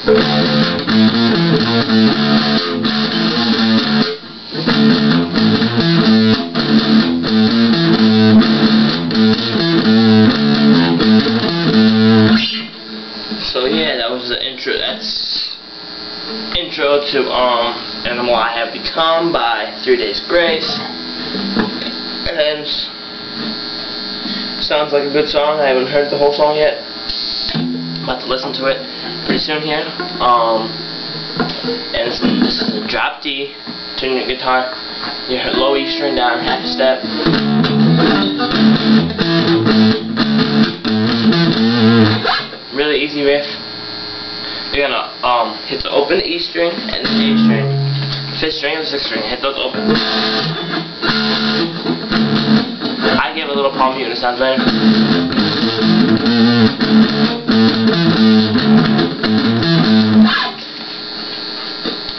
So yeah, that was the intro. That's intro to Animal I Have Become by 3 Days Grace. And sounds like a good song. I haven't heard the whole song yet. I'm about to listen to it pretty soon here. And this is a drop D, tuning the guitar. You hit low E string down, half a step. Really easy riff. You're gonna hit the open E string and the A string, 5th string and the 6th string. Hit those open. I give a little palm mute. It sounds better.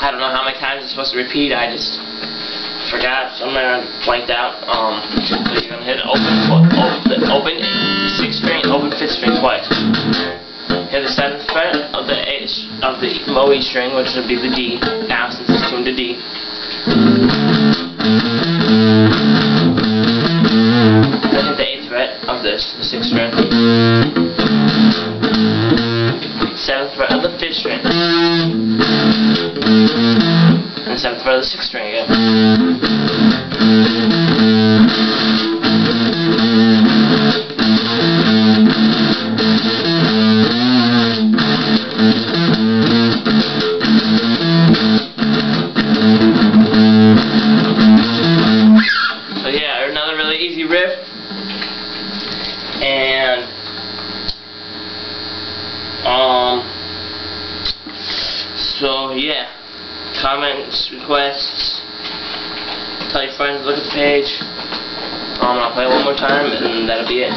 I don't know how many times it's supposed to repeat. I just forgot. Somewhere I blanked out. So you're gonna hit open 6th string, open 5th string twice. Hit the 7th fret of the low E string, which would be the D. Now, since it's tuned to D. Then hit the 8th fret of this, the 6th string. 7th fret of the 5th string. And 7th fret of the 6th string again. So yeah, another really easy riff. And so yeah, comments, requests, tell your friends to look at the page. I'll play it one more time and that'll be it.